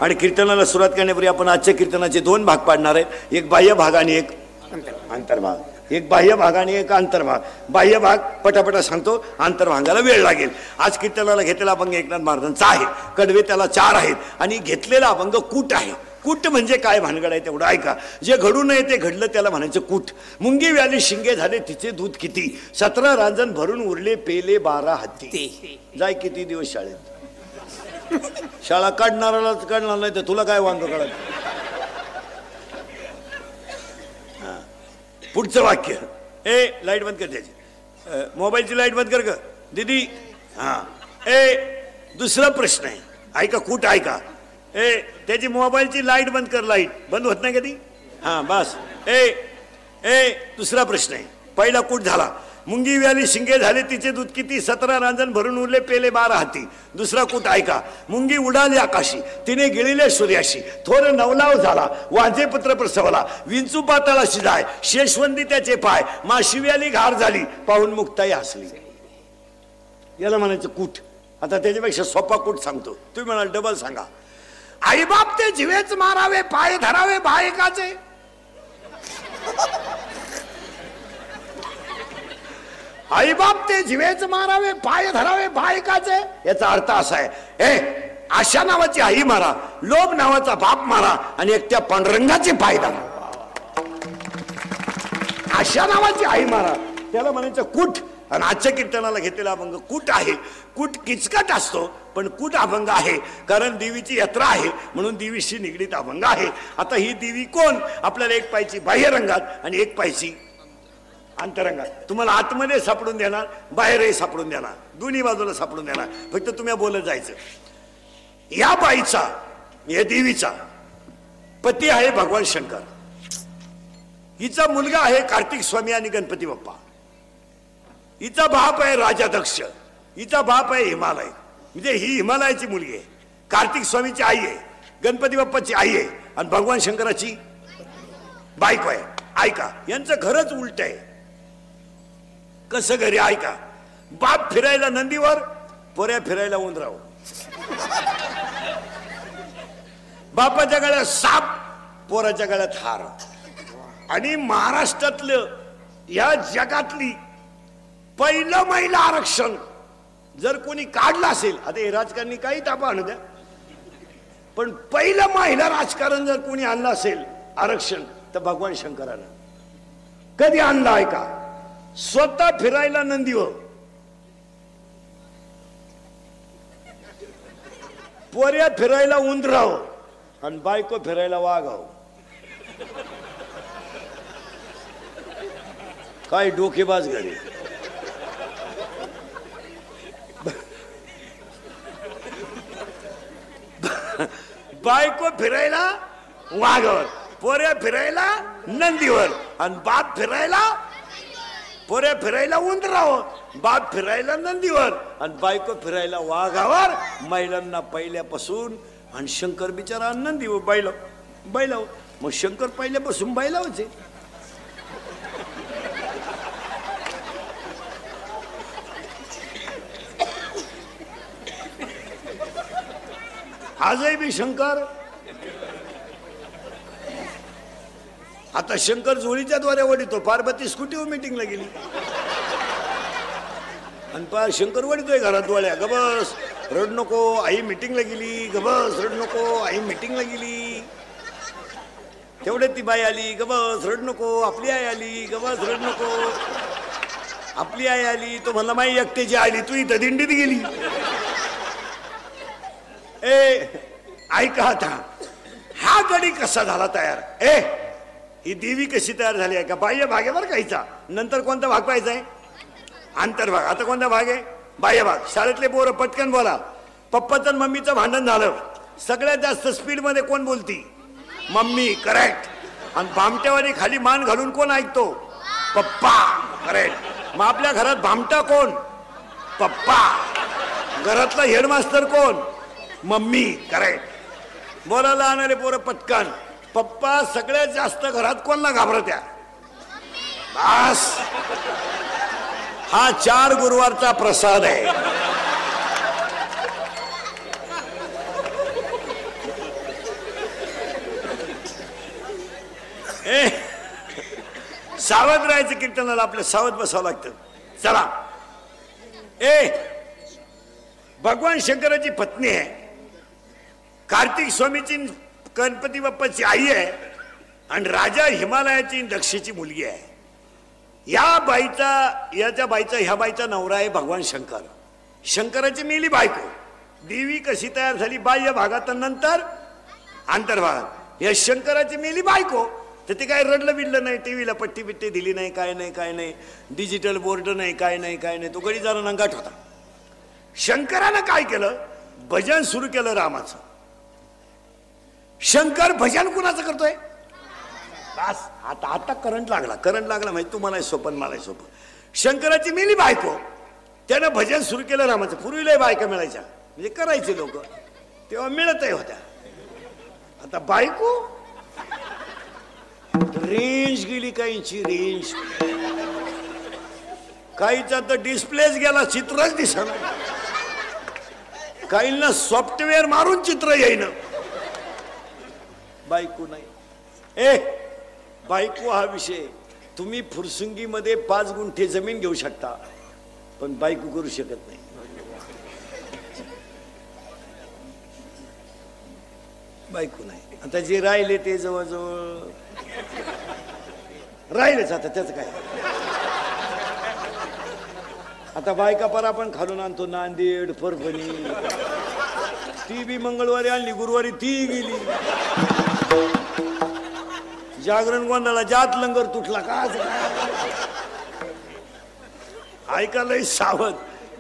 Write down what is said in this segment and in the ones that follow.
आणि कीर्तनाला सुरुवात करण्यापूर्वी आपण आजच्या कीर्तनाचे दोन भाग पाडणार आहेत, एक बाह्य भाग आणि एक अंतर्भाग. एक बाह्य भाग आणि एक अंतर्भाग. बाह्य भाग पटापटा सांगतो, अंतर्भागाला वेळ लागेल. आज कीर्तनाला घेतलेला अभंग एकनाथ महाराजांचा आहे. कडवे त्याला 4 आहेत आणि घेतलेला अभंग कूट आहे. कूट म्हणजे काय भानगड आहे तेवढं ऐका. जे घडू नये ते घडलं त्याला म्हणायचं कूट. मुंगी व्याली शिंगे झाले तिचे दूध किती, 17 रांजण भरून उरले पेले 12 हत्ती. जाय किती दिवस शाळेत, शाळा काढणारालाच काढणार नाही तर तुला काय वांग कळत. पुढचं वाक्य, ए लाईट बंद कर त्याची, मोबाईलची लाईट बंद कर ग दीदी. हा दुसरा प्रश्न आहे ऐका, कूट ऐका. त्याची मोबाईलची लाईट बंद कर, लाईट बंद होत नाही कधी. हा बस. दुसरा प्रश्न आहे. पहिला कूट झाला, मुंगी व्याली शिंगे झाले तिचे दूध किती, 17 रांजण भरून उरले पेले 12 हाती. दुसरा कूट ऐका, मुंगी उडाली आकाशी तिने गिळिले सूर्याशी, थोर नवलाव झाला वांझे पुत्र प्रसवला, विंचू पाताळाशी जाय शेषवंदी त्याचे पाय, माशी व्याली घार झाली पाहून मुक्ताई हसली. याला म्हणायचं कूट. आता त्याच्यापेक्षा सोपा कूट सांगतो, तुम्ही म्हणाल डबल सांगा. आईबाप ते जिवेच मारावे पाय धरावे बायकाचे. आईबाप ते जिवेच मारावे पाय धरावे बायकाचे. याचा अर्थ असा आहे, आशा नावाची आई मारा, लोभ नावाचा बाप मारा आणि एकट्या पांडुरंगाचे पाय धरा. आशा नावाची आई मारा, त्याला म्हणायचं कूट. आणि आजच्या कीर्तनाला घेतलेला अभंग कूट आहे. कूट किचकट असतो पण कूट अभंग आहे, कारण देवीची यात्रा आहे म्हणून देवीशी निगडीत अभंग आहे. आता ही देवी कोण, आपल्याला एक पायची बाह्य रंगात आणि एक पायची अंतरंगात. तुम्हाला आतमध्ये सापडून देणार, बाहेरही सापडून देणार, दोन्ही बाजूला सापडून देणार. फक्त तुम्ही बोलत जायचं. या बाईचा, या देवीचा पती आहे भगवान शंकर, हिचा मुलगा आहे कार्तिक स्वामी आणि गणपती बाप्पा, हिचा बाप आहे राजा दक्ष, हिचा बाप आहे हिमालय. म्हणजे ही हिमालयाची मुलगी आहे, कार्तिक स्वामीची आई आहे, गणपती बाप्पाची आई आहे आणि भगवान शंकराची बायको आहे. ऐका, यांचं घरच उलट आहे. कसं घरी ऐका, बाप फिरायला नंदीवर, पोऱ्या फिरायला उंदरावर. बापाच्या गळ्यात साप, पोराच्या गळ्यात हार. आणि महाराष्ट्रातलं या जगातली पहिलं महिला आरक्षण जर कोणी काढलं असेल, आता हे राजकारणी काही तापा आणू द्या, पण पहिलं महिला राजकारण जर कोणी आणलं असेल आरक्षण तर भगवान शंकरानं. कधी आणलं आहे का? स्वतः फिरायला नंदीवर, पोऱ्या फिरायला उंदराव आणि बायको फिरायला वाघाव. काय डोकेबाज घरी. बायको फिरायला वाघावर, पोऱ्या फिरायला नंदीवर आणि बाप फिरायला, पोऱ्या फिरायला उंदरावर, बाप फिरायला नंदीवर आणि बायको फिरायला वाघावर. महिलांना पहिल्यापासून, आणि शंकर बिचारा नंदीवर, बैलावर. मग शंकर पहिल्यापासून बैलावचे. आजही बी शंकर. आता शंकर जोडीच्या द्वारे वडितो, पार्वती स्कूटीवर मीटिंगला गेली आणि शंकर वडितोय घरात वळ्या. गबस रड नको आई मीटिंगला गेली, गबस रड नको आई मीटिंगला गेली. तेवढे ती बाई आली, गबस रड नको आपली आई आली, गबस रड नको आपली आई आली. तो म्हणला माई एकट्याची आली, तू इथं दिंडीत गेली. ऐका आता, हा गडी कसा झाला तयार, ही देवी कशी तयार झाली आहे का? बाह्य भागेवर काहीचा, नंतर कोणता भाग पाहायचा आहे? अंतर्भाग. आता कोणता भाग आहे? बाह्य भाग. शाळेतले पोरं पटकन बोला. पप्पाचं आणि मम्मीचं भांडण झालं, सगळ्यात जास्त स्पीड मध्ये कोण बोलती? मम्मी. करेक्ट. आणि भामट्यावानी खाली मान घालून कोण ऐकतो? पप्पा. करेक्ट. मग आपल्या घरात भामटा कोण? पप्पा. घरातला हेडमास्टर कोण? मम्मी. करेक्ट. बोलायला आणणारे पोरं पटकन. पप्पा सगळ्यात जास्त घरात कोणला घाबरत्या? बस हा 4 गुरुवारचा प्रसाद आहे. सावध राहायचं कीर्तनाला, आपल्या सावध बसावं लागतं. चला, ए भगवान शंकराची पत्नी आहे, कार्तिक स्वामीची गणपती बाप्पाची आई आहे, आणि राजा हिमालयाची दक्षची मुलगी आहे. ह्या बाईचा नवरा आहे भगवान शंकर. शंकराची मेली बायको. देवी कशी तयार झाली? बाह्य भागात नंतर अंतर्भागात. या शंकराची मेली बायको, तर ते काय रडलं बिडलं नाही, टीव्हीला पट्टी बिट्टी दिली नाही, काय नाही, डिजिटल बोर्ड नाही, काय नाही. तो गडी जरा नंगाट होता. शंकरानं काय केलं? भजन सुरू केलं रामाचं. शंकर भजन कुणाचं करतोय? बस आता करंट लागला माहिती तुम्हाला सोपं मला सोपं. शंकराची मेली बायको, त्यानं भजन सुरू केलं रामाचं. पूर्वीला बायका मिळायच्या म्हणजे करायचे लोक, तेव्हा मिळतही होत्या. आता बायको रेंज गेली, काहींची रेंज, काहीचा तर डिस्प्लेच गेला, चित्रच दिसना. काहींना सॉफ्टवेअर मारून चित्र येईन. बायको नाही. बायको हा विषय. तुम्ही फुरसुंगीमध्ये 5 गुंठे जमीन घेऊ शकता, पण बायको करू शकत नाही. बायको नाही. आता जे राहिले ते जवळजवळ राहिलेच. आता त्याच काय, आता बायका पर आपण खालून आणतो, नांदेड, परभणी. ती बी मंगळवारी आणली, गुरुवारी ती गेली. जागरण गोंधळा, जात लंगर तुटला का? ऐकायला सावध.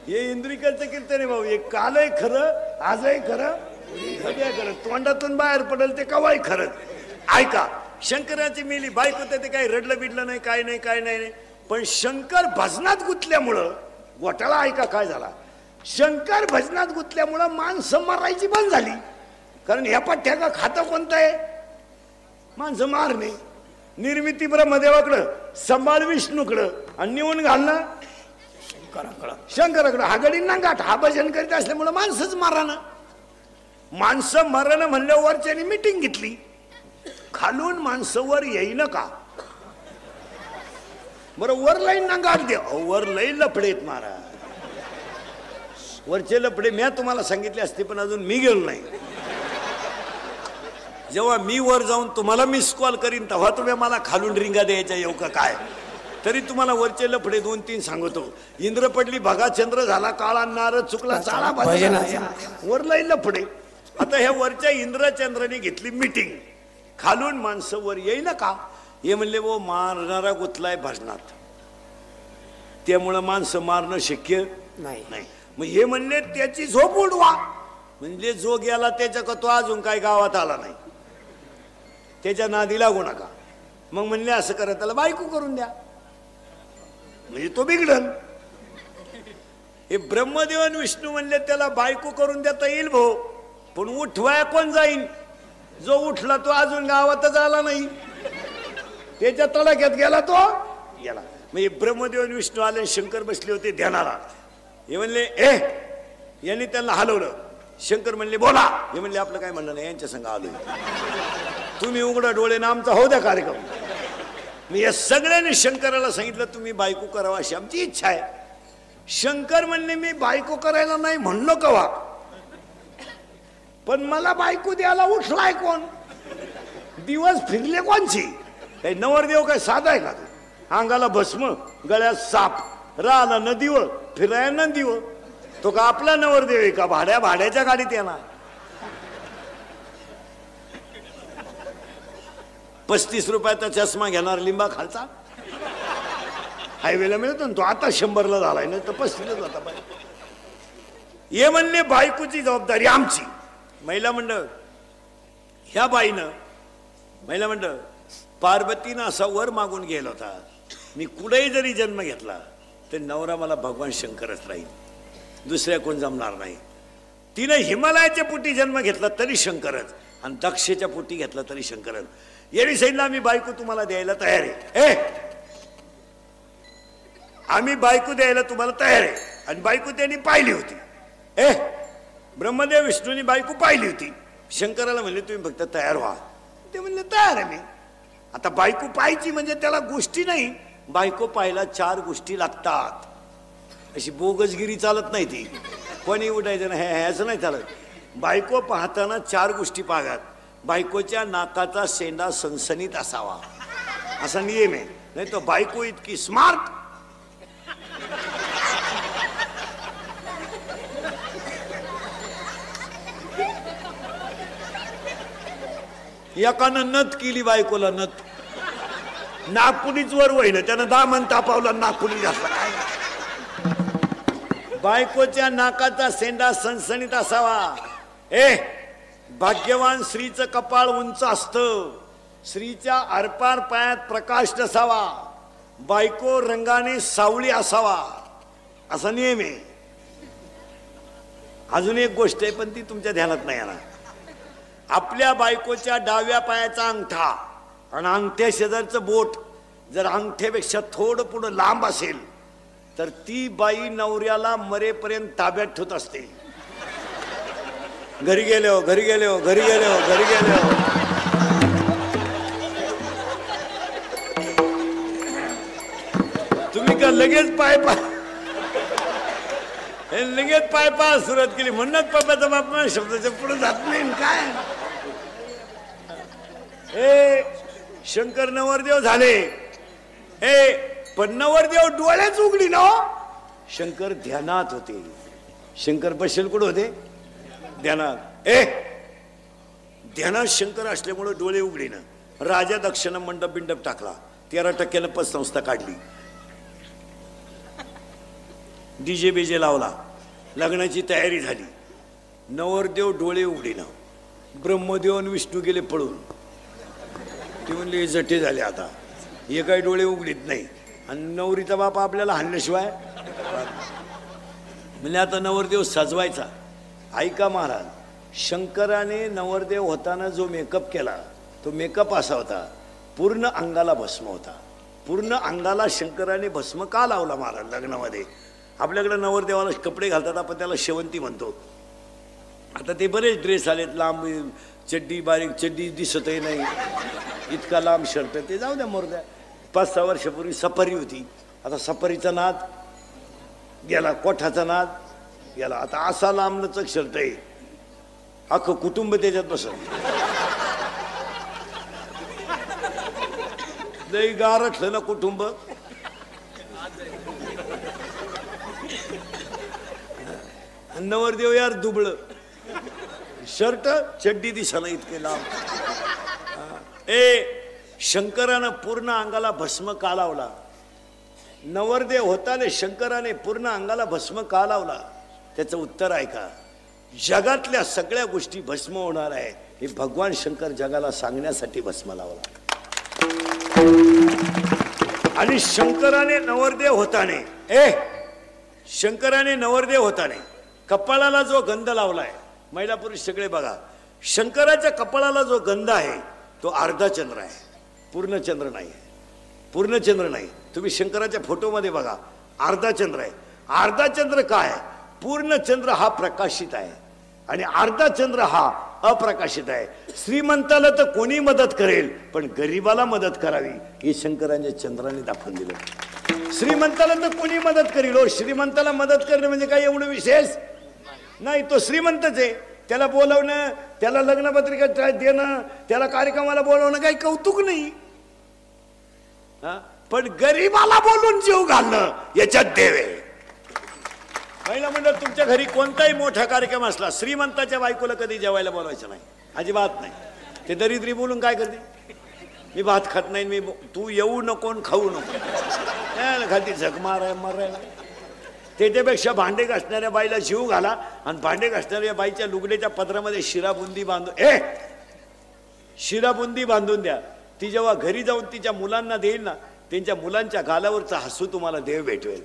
हे इंद्रिकलचं कीर्तन आहे भाऊ. हे कालही खरं, आजही खरं, खरं. तोंडातून बाहेर पडेल ते कवाही खरं. ऐका, शंकराची मेली बायको, ते काही रडलं बिडलं नाही, काय नाही. पण शंकर भजनात गुंतल्यामुळं घोटाळा. ऐका काय झाला. शंकर भजनात गुंतल्यामुळं माणसं मारायची बंद झाली. कारण ह्या पठ्ठ्या खातं कोणतं आहे? माणसं मारणे. निर्मिती ब्रह्मदेवाकडं, संभाळ विष्णूकडं, आणि निवून घालणं शंकराकडं. हा गडींना गाठ. हा भजन करीत असल्यामुळं माणसंच मारानं. माणसं मरण म्हणल्यावर त्यांनी मिटिंग घेतली. खालून माणसं वर येईन का? बरं, वर लाईन ना गाठ दे. वर लई लफडेत महाराज. वरचे लफडे मी तुम्हाला सांगितले असते, पण अजून मी गेलो नाही. जेव्हा मी वर जाऊन तुम्हाला मिस कॉल करीन, तेव्हा तुम्ही मला खालून रिंगा द्यायच्या येऊ का काय? तरी तुम्हाला वरचे लफडे 2-3 सांगतो. इंद्र पडली भगा, चंद्र झाला काळा, नारद चुकला चाळा, वर लई लफडे. आता ह्या वरच्या इंद्रचंद्राने घेतली मिटिंग. खालून माणसं वर येईना का? हे म्हणले वो मारणारा गुतलाय भजनात, त्यामुळं माणसं मारणं शक्य नाही. मग हे म्हणले त्याची झोप उडवा. म्हणजे जो गेला त्याच्या का तो अजून काय गावात आला नाही, त्याच्या नादी लागू नका. मग म्हणले असं करा, त्याला बायको करून द्या, म्हणजे तो बिघडल. हे ब्रह्मदेव आणि विष्णू म्हणले त्याला बायको करून देता येईल भाऊ, पण उठवाया कोण जाईन? जो उठला तो अजून गावातच आला नाही, त्याच्या तडाख्यात गेला तो गेला. म्हणजे ब्रह्मदेव आणि विष्णू आले, शंकर बसले होते ध्यानाला. हे म्हणले यांनी त्यांना हलवलं. शंकर म्हणले बोला. हे म्हणले आपलं काय म्हणणं नाही, यांच्या संग आलोय, तुम्ही उघडा डोळे ना, आमचा होऊ द्या कार्यक्रम. मी या सगळ्यांनी शंकराला सांगितलं तुम्ही बायको करावा अशी आमची इच्छा आहे. शंकर म्हणले मी बायको करायला नाही म्हणलो कवा, पण मला बायको द्यायला उठलाय कोण? दिवस फिरले कोणची? काही नवरदेव काय साधा आहे का? अंगाला भस्म, गळ्यात साप, राहला नदीवर, फिराय नदीवर. तो का आपला नवरदेव आहे का? भाड्याच्या गाडीत येणार. 35 रुपयाचा चष्मा घेणार लिंबा खालचा, हायवेला मिळतो ना तो. आता 100ला झालाय ना, तर 35ला जाता पाहिजे. हे म्हणले बायकोची जबाबदारी आमची. महिला मंडळ ह्या बाईनं, महिला मंडळ पार्वतीनं असा वर मागून गेला होता, मी कुठेही जरी जन्म घेतला तर नवरा मला भगवान शंकरच राहील, दुसऱ्या कोण जमणार नाही. तिनं हिमालयाच्या पोटी जन्म घेतला तरी शंकरच, आणि दक्षच्या पोटी घेतला तरी शंकरच. यांनी सांगितलं आम्ही बायको तुम्हाला द्यायला तयार आहे. आम्ही बायको द्यायला तुम्हाला तयार आहे. आणि बायको त्यांनी पाहिली होती. ब्रह्मदेव विष्णूंनी बायको पाहिली होती. शंकराला म्हणले तुम्ही फक्त तयार व्हा. ते म्हणले तयार आहे मी. आता बायको पाहायची म्हणजे त्याला गोष्टी नाही, बायको पाहायला 4 गोष्टी लागतात. अशी बोगसगिरी चालत नाही ती, कोणी उठायचं नाही ह्याचं नाही चालत. बायको पाहताना 4 गोष्टी पाहतात. बायकोच्या नाकाचा शेंडा सणसणीत असावा असा नियम आहे, नाही तो बायको इतकी स्मार्ट एकानं नथ केली बायकोला, नथ नागपुरीच वर वहिलं त्यानं दामन तापावला, नागपुरी घातला. बायकोच्या नाकाचा शेंडा सणसणीत असावा. भाग्यवान स्त्रीचं कपाळ उंच असतं, स्त्रीच्या आरपार पायात प्रकाश नसावा, बायको रंगाने सावळी असावा असा नियम आहे. अजून एक गोष्ट आहे पण ती तुमच्या ध्यानात नाही येणार. आपल्या बायकोच्या डाव्या पायाचा अंगठा आणि अंगठ्या शेजारचं बोट जर अंगठ्यापेक्षा थोडं पुढं लांब असेल तर ती बाई नवऱ्याला मरेपर्यंत ताब्यात ठेवत असते. घरी गेले हो, घरी गेले हो, घरी गेले हो, घरी गेले हो. तुम्ही का लगेच पाय लगेच पाय सुरुवात केली म्हणूनच पप्पाचा बाप शब्दाच्या पुढे जात नाही काय. शंकर नवरदेव झाले, पण नवरदेव डोळ्याच उघडी ना. शंकर ध्यानात होते. शंकर बसेल कुठं होते? ध्यानात. ध्यानात शंकर असल्यामुळे डोळे उघडी ना. राजा दक्षिण मंडप बिंडप टाकला, 13% पतसंस्था काढली, डीजे बीजे लावला, लग्नाची तयारी झाली. नवरदेव डोळे उघडी ना. ब्रह्मदेव आणि विष्णू गेले पळून. ते म्हणले जटे झाले आता, हे काही डोळे उघडीत नाही. आणि नवरीचा बाप आपल्याला हाणल्याशिवाय म्हणजे आता नवरदेव सजवायचा. ऐका महाराज, शंकराने नवरदेव होताना जो मेकअप केला तो मेकअप असा होता, पूर्ण अंगाला भस्म होता. पूर्ण अंगाला शंकराने भस्म का लावला महाराज लग्नामध्ये? आपल्याकडे नवरदेवाला कपडे घालतात, आपण त्याला शेवंती म्हणतो. आता ते बरेच ड्रेस आलेत, लांब चड्डी, बारीक चड्डी दिसतही नाही, इतका लांब शर्ट, ते जाऊ द्या मोरद्या. 5-6 वर्षापूर्वी सफारी होती, आता सफारीचा नाद गेला, कोठाचा नाद गेला. आता असा लांबलचक शर्ट आहे, अख्खं कुटुंब त्याच्यात बसत. लई गारठलं ना कुटुंब. नवरदेव यार दुबळ, शर्ट चड्डी दिसाना इतके लांब. शंकरानं पूर्ण अंगाला भस्म का लावला? नवरदेव होताले शंकराने पूर्ण अंगाला भस्म का लावला? त्याचं उत्तर ऐका. जगातल्या सगळ्या गोष्टी भस्म होणार आहे हे भगवान शंकर जगाला सांगण्यासाठी भस्म लावला. आणि शंकराने नवरदेव होताने कपाळाला जो गंध लावलाय, महिला पुरुष सगळे बघा, शंकराच्या कपाळाला जो गंध आहे तो अर्धा चंद्र आहे, पूर्ण चंद्र नाही. पूर्ण चंद्र नाही. तुम्ही शंकराच्या फोटोमध्ये बघा, अर्धा चंद्र आहे. अर्धा चंद्र काय? पूर्ण चंद्र हा प्रकाशित आहे आणि अर्धा चंद्र हा अप्रकाशित आहे. श्रीमंताला तर कोणी मदत करेल, पण गरीबाला मदत करावी हे शंकराच्या चंद्राने दाखवून दिलं. श्रीमंताला तर कोणी मदत करेल, हो श्रीमंताला मदत करणं म्हणजे काय एवढं विशेष नाही. तो श्रीमंतच आहे, त्याला बोलवणं, त्याला लग्नपत्रिका देणं, त्याला कार्यक्रमाला बोलवणं काही कौतुक नाही. पण गरीबाला बोलून जीव घालणं याच्यात देव आहे. पहिला म्हणजे तुमच्या घरी कोणताही मोठा कार्यक्रम असला, श्रीमंताच्या बायकोला कधी जेवायला बोलवायचं नाही, अजिबात नाही. ते दरिद्री बोलून काय करते, मी भात खात नाही, मी तू येऊ नको खाऊ नको, खाती झक मारायला. त्याच्यापेक्षा भांडे घासणाऱ्या बाईला जीव घाला आणि भांडे घासणाऱ्या बाईच्या लुगड्याच्या पदरामध्ये शिराबुंदी बांधून द्या. ती जेव्हा घरी जाऊन तिच्या मुलांना देईल ना, त्यांच्या मुलांच्या गालावरचा हसू तुम्हाला देव भेटवेल.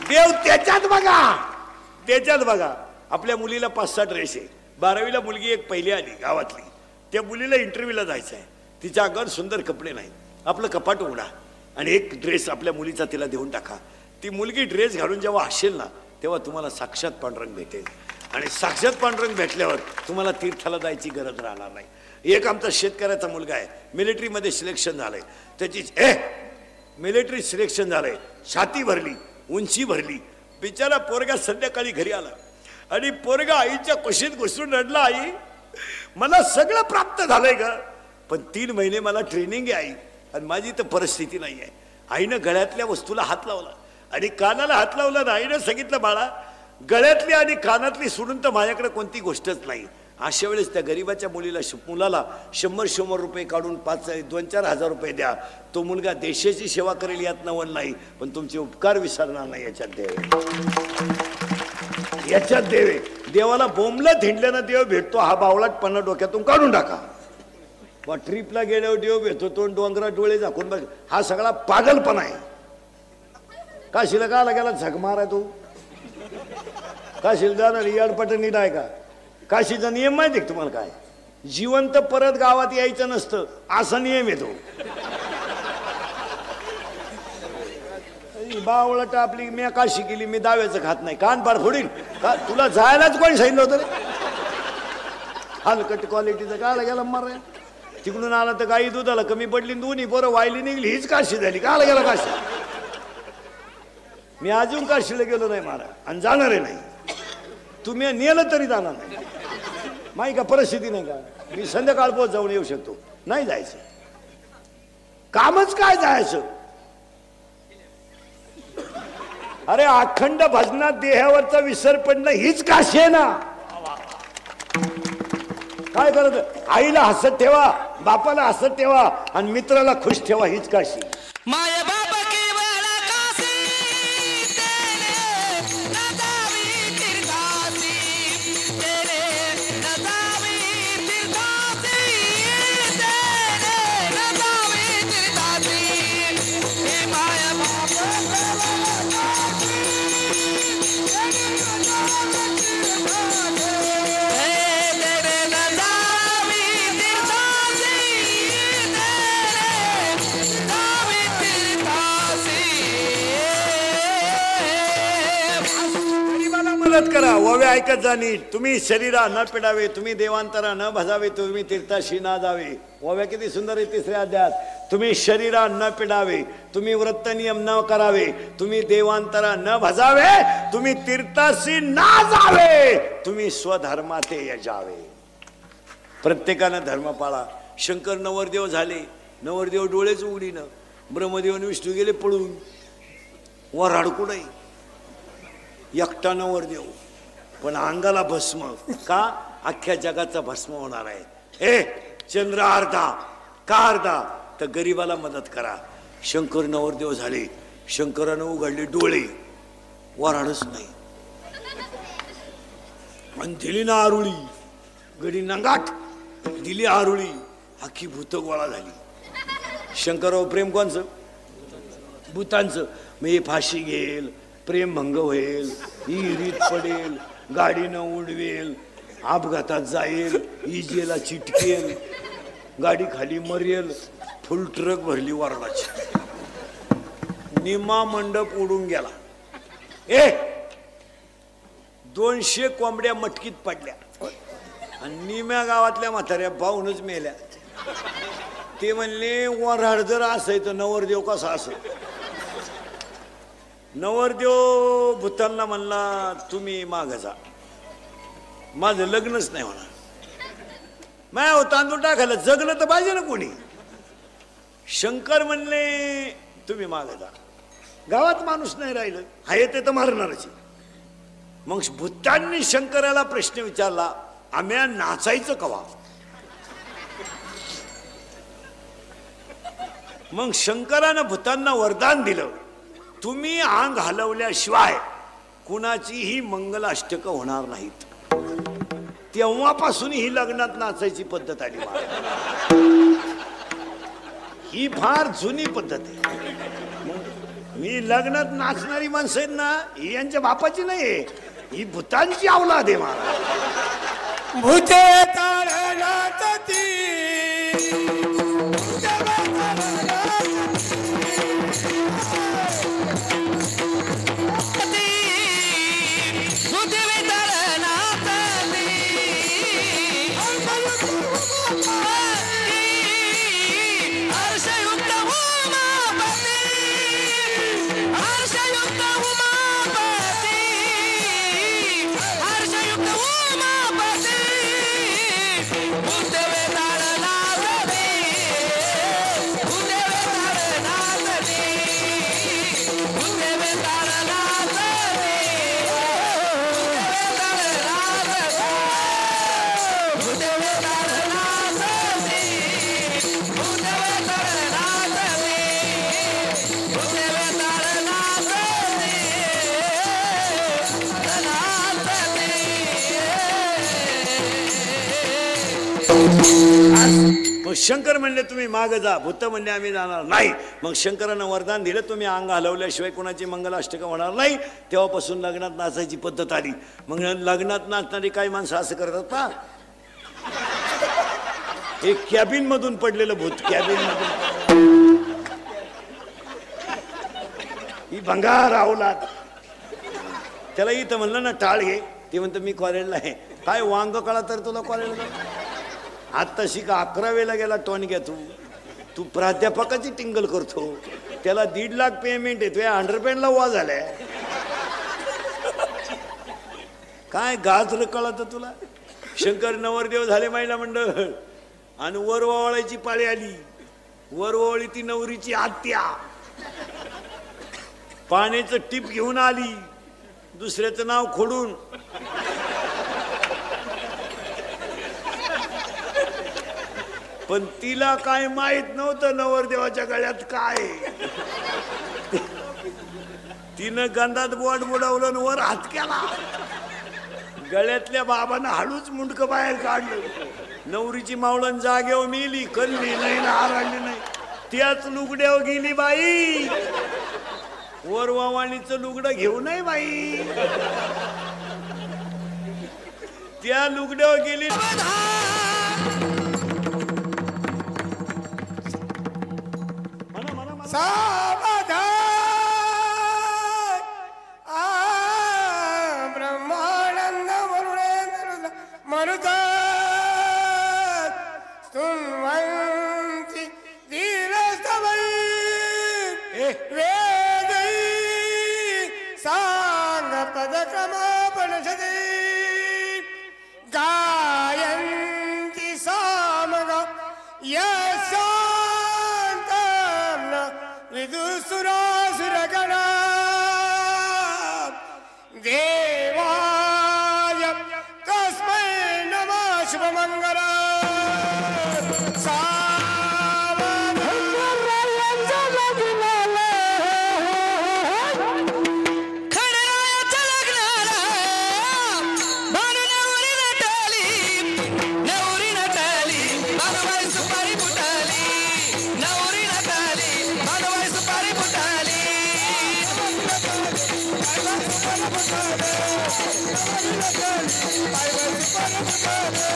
देव त्याच्यात बघा. आपल्या मुलीला 5-6 ड्रेस आहे. 12वीला मुलगी एक पहिली आली गावातली, त्या मुलीला इंटरव्ह्यूला जायचं आहे, तिच्या अंगावर सुंदर कपडे नाही. आपलं कपाट उघडा आणि एक ड्रेस आपल्या मुलीचा तिला देऊन टाका. ती मुलगी ड्रेस घालून जेव्हा हसेल ना, तेव्हा तुम्हाला साक्षात पांडुरंग भेटेल. आणि साक्षात पांडुरंग भेटल्यावर तुम्हाला तीर्थाला जायची गरज राहणार नाही. एक आमचा शेतकऱ्याचा मुलगा आहे, मिलिटरीमध्ये सिलेक्शन झालंय, त्याची मिलिटरी सिलेक्शन झालंय, छाती भरली, उंची भरली, बिचारा पोरगा संध्याकाळी घरी आला आणि पोरगा आईच्या कुशीत घुसून रडला, आई मला सगळं प्राप्त झालंय ग, पण 3 महिने मला ट्रेनिंग आहे आई, आणि माझी तर परिस्थिती नाही आहे. आईनं गळ्यातल्या वस्तूला हात लावला आणि कानाला हात लावला ना, आईनं सांगितलं बाळा गळ्यातली आणि कानातली सोडून तर माझ्याकडे कोणती गोष्टच नाही. अशा वेळेस त्या गरीबाच्या मुलाला 100 रुपये काढून 2-4 हजार रुपये द्या, तो मुलगा देशाची सेवा करेल यात नवल नाही, पण तुमचे उपकार विसरणार नाही याच्यात देवे, याच्यात देवे. देवाला बोंबलं थिंडल्यानं देव भेटतो, हा बावळाटपणा डोक्यातून काढून टाका. व ट्रिपला गेल्यावर देव भेटतो, तो डोंगरात डोळे झाकून बघ, हा सगळा पागलपणा आहे. काशीला का गेला झक माराय तू, काशीला जाणार याडपटणी नाही का? काशीचा नियम माहिती आहे तुम्हाला काय? जिवंत परत गावात यायचं नसतं, असा नियम येतो. बावळट आपली मी काशी केली, मी दाव्याचं खात नाही, कान पाड फोडील का? तुला जायलाच कोणी सांगितलं होतं रे? हलकट क्वालिटीचं काला गेला मार, तिकडून आला तर गाई दुधाला कमी पडली, दोन्ही पोरं वायली निघली, हीच काशी झाली. काला गेला काशी? मी अजून काशीला गेलो नाही महाराज, आणि जाणारे नाही. तुम्ही नेलं तरी जाणार नाही. माही का परिस्थिती नाही का? मी संध्याकाळ पोहोच जाऊन येऊ शकतो, नाही जायचं. कामच काय जायचं? अरे अखंड भजनात देहावरचा विसर पडणं हीच काशी आहे ना. काय करत? आईला हसत ठेवा, बापाला हसत ठेवा, आणि मित्राला खुश ठेवा, हीच काशी. माय बाबा की वाला काशी तेरे नदावी तीर्थासी, तेरे नदावी तीर्थासी, तेरे नदावी तीर्थासी. हे माय बाबा करा, ववे ऐकत जा नीट. तुम्ही शरीरा न पिडावे, तुम्ही देवांतरा न भजावे, तुम्ही तीर्थाशी ना जावे. वव्या किती सुंदर आहे 3ऱ्या अध्यायात. तुम्ही शरीरा न पिडावे, तुम्ही व्रत नियम न करावे, तुम्ही देवांतरा न भजावे, तुम्ही तीर्थाशी ना जावे, तुम्ही स्वधर्माते यजावे. प्रत्येकानं धर्म पाळा. शंकर नवरदेव झाले, नवरदेव डोळेच उघडीनं, ब्रह्मदेव आणि विष्णू गेले पळून, वर अडकुडाई, एकटा नवरदेव, पण अंगाला भस्म. का? अख्ख्या जगाचा भस्म होणार आहे. हे चंद्र अर्धा का अर्धा, तर गरीबाला मदत करा. शंकर नवरदेव झाले, शंकरानं उघडले डोळे, वराडच नाही, आणि दिली ना आरुळी, गडी नंगाट दिली आरुळी, अख्खी भूत गोळा झाली. शंकरावर प्रेम कोणचं? भूतांचं. मग हे फाशी घेईल, प्रेम भंग होईल, विहिरीत पडेल, गाडीनं उडवेल, अपघातात जाईल, इजेला चिटकेल, गाडी खाली मरेल, फुल ट्रक भरली वरणाची, निमा मंडप उडून गेला. 200 कोंबड्या मटकीत पडल्या, आणि निम्या गावातल्या म्हाताऱ्या पाहूनच मेल्या. ते म्हणले वराड जर असायचं नवरदेव कसा असं. नवरदेव भूतांना म्हणला तुम्ही माग जा, माझं लग्नच नाही होणार. माया तांदूळ टाकायला जगलं तर पाहिजे ना कोणी. शंकर म्हणले तुम्ही माग जा, गावात माणूस नाही राहिलं, हाय ते तर मारणारच. मग भूतांनी शंकराला प्रश्न विचारला, आम्ही नाचायचं कवा? मग शंकरानं भूतांना वरदान दिलं, तुम्ही अंग हलवल्याशिवाय कुणाचीही मंगलाष्टक होणार नाहीत. तेव्हापासून ही लग्नात नाचायची पद्धत आली. ही फार जुनी पद्धत आहे. मी लग्नात नाचणारी माणसं आहेत ना, ही यांच्या बापाची नाही, ही भूतांची अवलाद आहे. मला भूते ताळनाचती भूते ताळनाचती मग शंकर म्हणले तुम्ही माग जा, भूत म्हणले आम्ही जाणार नाही. मग शंकरानं वरदान दिलं तुम्ही अंग हलवल्याशिवाय कोणाची मंगलाष्टक होणार नाही. तेव्हापासून लग्नात नाचायची पद्धत आली. मग लग्नात नाचणारी काही माणसं असं करतात ना, एक कॅबिन मधून पडलेलं भूत, कॅबिन मधून ही भंगार आवलात. त्याला इथं म्हणलं ना टाळ घे, ते म्हणतं मी कॉलेजला आहे. काय वांग कळा तर तुला कॉलेजला आता शिका 11वेला गेला टॉन घ्या. तू प्राध्यापकाची टिंगल करतो, त्याला 1.5 लाख पेमेंट आहे, तुझ्या अंडरपॅन्टला वा झालाय. काय गाजर कळत तुला. शंकर नवरदेव झाले महिला मंडळ आणि वर वावळायची पाळी आली. वर वावळी ती नवरीची आत्या पाण्याचं टीप घेऊन आली, दुसऱ्याचं नाव खोडून. पण तिला काय माहित नव्हतं नवरदेवाच्या गळ्यात काय. तिनं गंधात बोट बुडवलं आणि वर हात केला. गळ्यातल्या बाबांना हळूच मुंडकं बाहेर काढलं. नवरीची मावळण जागेवर मेली, कल्ली नाही ना आरडली नाही. त्याच लुगड्यावर गेली बाई. वर वावाणीचं लुगडं घेऊ नये बाई, त्या लुगड्यावर गेली. सावधान ब्रह्मानंद मरुडेंद्र मरुत स्तुन्वन्ति धीरस्तवै वेदै साङ्गपदक्रमापणशते गायन्ति सामगा यसा विदुसुरासुरगणा देवाय तस्मै नमः शुभमङ्गल. I